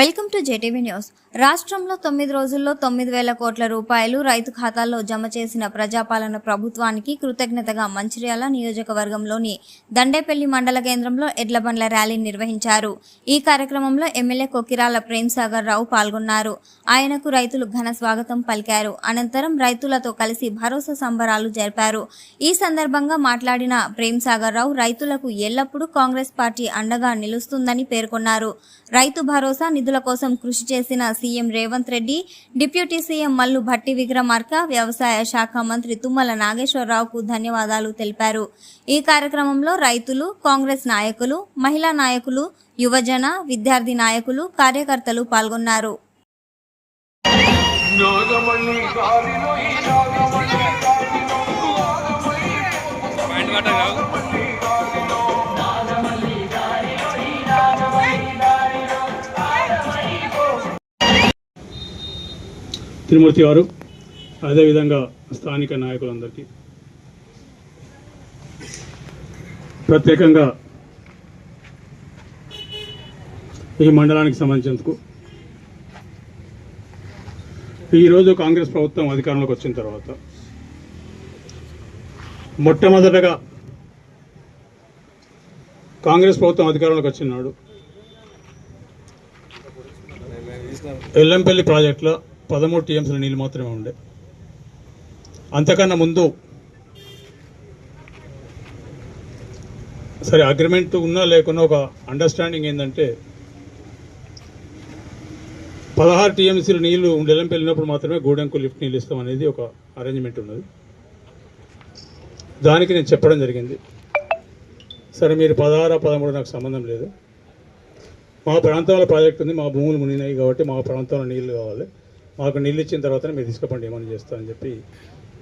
Welcome to JTV news. రాష్ట్రంలో 9 రోజుల్లో 9,000 కోట్ల రూపాయలు రైతు ఖాతాల్లో జమ చేసిన ప్రజాపాలన ప్రభుత్వానికి కృతజ్ఞతగా మంచిర్యాల నియోజకవర్గంలోని దండేపల్లి మండల కేంద్రంలో ఎడ్లబండ్ల ర్యాలీ నిర్వహించారు. ఈ కార్యక్రమంలో ఎమ్మెల్యే కొకిరాల ప్రేమ్సాగర్ రావు పాల్గొన్నారు. ఆయనకు రైతులు ఘన స్వాగతం పలికారు. అనంతరం రైతులతో కలిసి భరోసా సంబరాలు జరిపారు. ఈ సందర్భంగా మాట్లాడిన ప్రేమ్సాగర్ రావు రైతులకు ఎల్లప్పుడూ కాంగ్రెస్ పార్టీ అండగా నిలుస్తుందని పేర్కొన్నారు. రైతు భరోసా నిధుల కోసం కృషి చేసిన CM Revanth Reddy, deputy CM Mallu Bhatti Vikramarka, వ్యవసాయ శాఖ మంత్రి తుమ్మల నాగేశ్వరరావుకు ధన్యవాదాలు తెలిపారు. ఈ కార్యక్రమంలో రైతులు, కాంగ్రెస్ నాయకులు, మహిళా నాయకులు, యువజన, విద్యార్థి నాయకులు, కార్యకర్తలు పాల్గొన్నారు. త్రిమూర్తి గారు, అదేవిధంగా స్థానిక నాయకులందరికీ ప్రత్యేకంగా ఈ మండలానికి సంబంధించేందుకు ఈరోజు కాంగ్రెస్ ప్రభుత్వం అధికారంలోకి వచ్చిన తర్వాత మొట్టమొదటగా కాంగ్రెస్ ప్రభుత్వం అధికారంలోకి వచ్చినాడు ఎల్లంపల్లి ప్రాజెక్టులో 13 టీఎంసీల నీళ్ళు మాత్రమే ఉండే. అంతకన్నా ముందు సరే అగ్రిమెంట్ ఉన్నా లేకున్నా ఒక అండర్స్టాండింగ్ ఏంటంటే 16 టీఎంసీల నీళ్లు ఎల్లంపల్లి వెళ్ళినప్పుడు మాత్రమే గూడెంకు లిఫ్ట్ నీళ్ళు ఇస్తాం అనేది ఒక అరేంజ్మెంట్ ఉన్నది. దానికి నేను చెప్పడం జరిగింది. సరే మీరు 16, 13 నాకు సంబంధం లేదు, మా ప్రాంతంలో ప్రాజెక్ట్ ఉంది, మా భూములు మునిగినాయి కాబట్టి మా ప్రాంతంలో నీళ్లు కావాలి, మాకు నీళ్ళు ఇచ్చిన తర్వాతనే మీరు తీసుకుపండి ఏమని చేస్తామని చెప్పి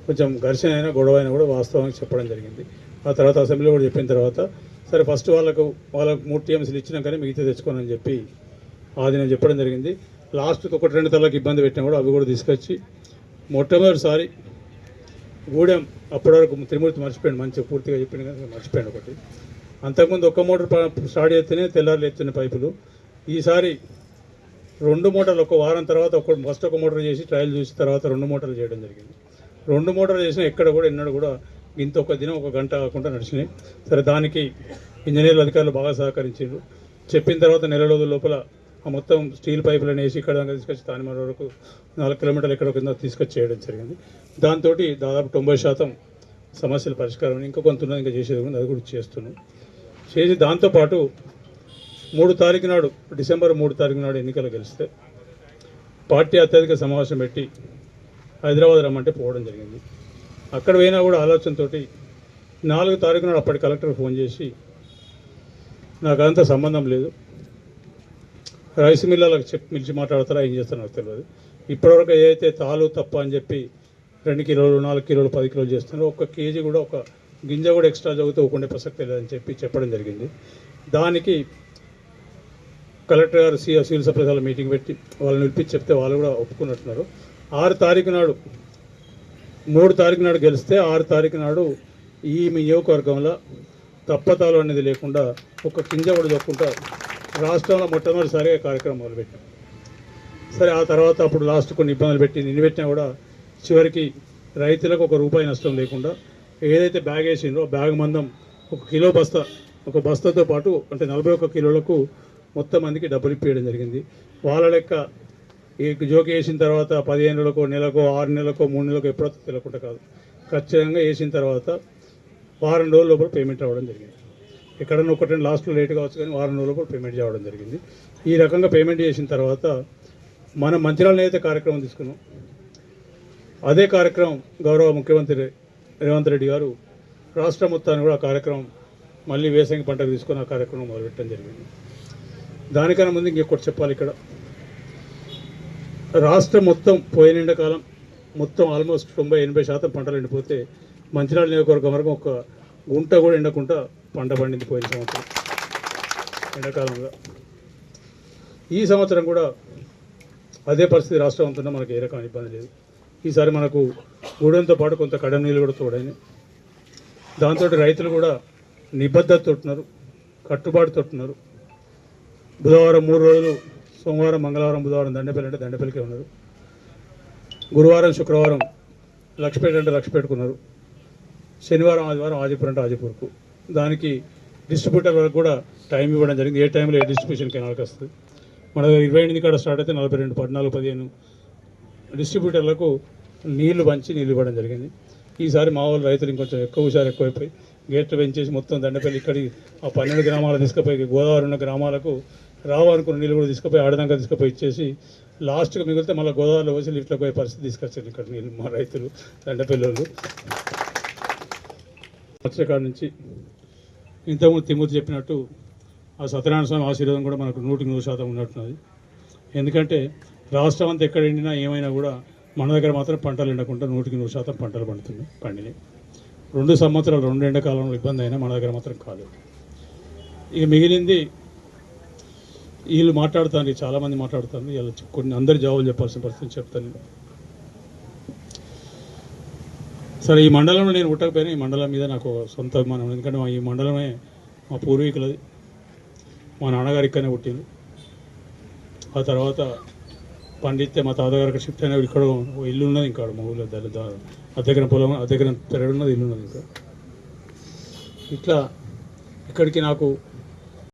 కొంచెం ఘర్షణ అయినా గొడవ అయినా కూడా వాస్తవానికి చెప్పడం జరిగింది. ఆ తర్వాత అసెంబ్లీలో కూడా చెప్పిన తర్వాత సరే ఫస్ట్ వాళ్ళకు 3 టీఎంసీలు ఇచ్చినాకనే మిగతా తెచ్చుకోనని చెప్పి అది నేను చెప్పడం జరిగింది. లాస్ట్కి 1-2 తలకు ఇబ్బంది పెట్టినా కూడా అవి కూడా తీసుకొచ్చి మొట్టమొదటిసారి గూడెం అప్పటి వరకు త్రిమూర్తి మర్చిపోయాడు, మంచిగా పూర్తిగా చెప్పింది కానీ మర్చిపోయాడు ఒకటి. అంతకుముందు ఒక్క మోటార్ స్టార్ట్ చేస్తేనే తెల్లారులు ఎత్తున్న పైపులు, ఈసారి 2 మోటార్లు ఒక వారం తర్వాత ఫస్ట్ ఒక మోటార్ చేసి ట్రయల్ చూసి తర్వాత 2 మోటార్లు చేయడం జరిగింది. 2 మోటార్లు చేసినా ఎక్కడ కూడా ఎన్నడూ కూడా ఇంత ఒక దినం 1 గంట కాకుండా నడిచినాయి. సరే దానికి ఇంజనీర్లు అధికారులు బాగా సహకరించారు. చెప్పిన తర్వాత నెల రోజుల లోపల ఆ మొత్తం స్టీల్ పైపులను వేసి ఇక్కడ దాకా తీసుకొచ్చి తానిమర వరకు 4 కిలోమీటర్లు ఎక్కడ కింద తీసుకొచ్చి చేయడం జరిగింది. దాంతో దాదాపు 90% సమస్యల పరిష్కారం ఇంకా కొంత ఉన్నది, ఇంకా చేసేది ఉంది, అది కూడా చేస్తున్నాం. చేసి దాంతోపాటు 3 తారీఖు నాడు డిసెంబర్ 3 తారీఖు నాడు ఎన్నికలు గెలిస్తే పార్టీ అత్యధిక సమావేశం పెట్టి హైదరాబాద్ రమ్మంటే పోవడం జరిగింది. అక్కడ పోయినా కూడా ఆలోచనతో 4 తారీఖు నాడు అప్పటి కలెక్టర్ ఫోన్ చేసి నాకు అంత సంబంధం లేదు, రైస్ మిల్లర్లకు పిలిచి మాట్లాడతారా ఏం చేస్తారో నాకు తెలియదు, ఇప్పటివరకు ఏదైతే తాలు తప్ప అని చెప్పి 2 కిలోలు 4 కిలోలు 10 కిలోలు చేస్తున్నారో 1 కేజీ కూడా ఒక గింజ కూడా ఎక్స్ట్రా చదివితే ఒకుండే ప్రసక్తి లేదని చెప్పి చెప్పడం జరిగింది. దానికి కలెక్టర్ గారు సివిల్ సప్లైస్ మీటింగ్ పెట్టి వాళ్ళని పిలిపించి చెప్తే వాళ్ళు కూడా ఒప్పుకున్నట్టున్నారు. 6 తారీఖు నాడు 3 తారీఖు నాడు గెలిస్తే 6 తారీఖు నాడు ఈ నియోజకవర్గంలో తప్పతాలు అనేది లేకుండా 1 గింజ కూడా దొక్కుంటా రాష్ట్రంలో మొట్టమొదటిసారిగా కార్యక్రమం మొదలుపెట్టాం. సరే ఆ తర్వాత అప్పుడు లాస్ట్ కొన్ని ఇబ్బందులు పెట్టి నిలబెట్టినా కూడా చివరికి రైతులకు 1 రూపాయి నష్టం లేకుండా ఏదైతే బ్యాగ్ వేసిందో బ్యాగ్ మందం 1 కిలో బస్తా, 1 బస్తాతో పాటు అంటే 41 కిలోలకు మొత్తం మందికి డబ్బులు ఇప్పించడం జరిగింది. వాళ్ళ లెక్క ఈ జోకి వేసిన తర్వాత 15 నెలలకో, నెలకో, 6 నెలలకో, 3 నెలలకో ఎప్పుడో తెలియకుండా కాదు, ఖచ్చితంగా వేసిన తర్వాత వారం రోజుల లోపల పేమెంట్ అవ్వడం జరిగింది. ఎక్కడన్నా 1-2 లాస్ట్లో లేట్ కావచ్చు కానీ వారం రోజుల లోపల పేమెంట్ చేయడం జరిగింది. ఈ రకంగా పేమెంట్ చేసిన తర్వాత మనం మంచిర్యాలలో అయితే కార్యక్రమం తీసుకున్నాం, అదే కార్యక్రమం గౌరవ ముఖ్యమంత్రి రేవంత్ రెడ్డి గారు రాష్ట్ర మొత్తాన్ని కూడా ఆ కార్యక్రమం మళ్ళీ వేసంగి పంటకు తీసుకొని ఆ కార్యక్రమం మొదలుపెట్టడం జరిగింది. దానికన్నా ముందు ఇంకొకటి చెప్పాలి, ఇక్కడ రాష్ట్రం మొత్తం పోయిన ఎండాకాలం మొత్తం ఆల్మోస్ట్ 90-80% పంటలు ఎండిపోతే మంచిర్యాల నియోజకవర్గం వరకు 1 గుంట కూడా ఎండకుండా పంట పండింది పోయిన సంవత్సరం ఎండాకాలంలో. ఈ సంవత్సరం కూడా అదే పరిస్థితి రాష్ట్రం అంతా మనకు ఏ రకమైన ఇబ్బంది లేదు. ఈసారి మనకు గూడెంతో పాటు కొంత కడమ నీళ్ళు కూడా తోడైనాయి. దాంతో రైతులు కూడా నిబద్ధతతో ఉన్నారు, కట్టుబాటుతో ఉన్నారు. బుధవారం 3 రోజులు సోమవారం, మంగళవారం, బుధవారం దండపల్లి అంటే దండపల్లికే ఉన్నారు. గురువారం, శుక్రవారం లక్షపేట అంటే లక్షపేటకున్నారు. శనివారం, ఆదివారం ఆజిపూర్ అంటే ఆజిపూర్కు. దానికి డిస్ట్రిబ్యూటర్ వరకు కూడా టైం ఇవ్వడం జరిగింది. ఏ టైంలో ఏ డిస్ట్రిబ్యూషన్ కెనాల్కి వస్తుంది. మన దగ్గర 28 కాడ స్టార్ట్ అయితే 42, 14, 15 డిస్ట్రిబ్యూటర్లకు నీళ్లు పంచి నీళ్ళు ఇవ్వడం జరిగింది. ఈసారి మా వాళ్ళు రైతులు ఇంకొంచెం ఎక్కువైపోయి గేట్లు పెంచేసి మొత్తం దండపల్లి ఇక్కడి ఆ 12 గ్రామాలు తీసుకుపోయి గోదావరి ఉన్న గ్రామాలకు రావాలనుకున్న నీళ్ళు కూడా తీసుకుపోయి ఆడదాకా తీసుకుపోయి ఇచ్చేసి లాస్ట్కి మిగిలితే మళ్ళీ గోదావరిలో వచ్చి లిఫ్ట్లో పోయే పరిస్థితి తీసుకొచ్చారు ఇక్కడ నీళ్ళు మా రైతులు దండపల్లి వాళ్ళు. మత్స్యకాడ నుంచి ఇంతకుముందు తిమ్మూర్తి చెప్పినట్టు ఆ సత్యనారాయణ స్వామి ఆశీర్వాదం కూడా మనకు 100% ఉన్నట్టున్నది. ఎందుకంటే రాష్ట్రం అంతా ఎక్కడ ఎండినా ఏమైనా కూడా మన దగ్గర మాత్రం పంటలు ఎండకుండా 100% పంటలు పండినాయి. 2 సంవత్సరాలు 2 ఎండాకాలంలో ఇబ్బంది అయినా మన దగ్గర మాత్రం కాలేదు. ఇక మిగిలింది వీళ్ళు మాట్లాడుతాను, చాలామంది మాట్లాడుతాను, వీళ్ళు కొన్ని అందరు జవాబులు చెప్పాల్సిన పరిస్థితి చెప్తాను. సరే, ఈ మండలంలో నేను పుట్టకపోయినా ఈ మండలం మీద నాకు సొంత అభిమానం. ఎందుకంటే ఈ మండలమే మా పూర్వీకులది. మా నాన్నగారు ఇక్కడనే పుట్టింది. ఆ తర్వాత పండితే మా తాతగారు అక్కడ షిఫ్ట్ అయినా ఇక్కడ ఇల్లు ఉన్నది. ఇంకా మా ఊళ్ళో అద్దెకరం పొలం, అద్దెకరం పెరడున్నది, ఇల్లు ఉన్నది. ఇంకా ఇట్లా ఇక్కడికి నాకు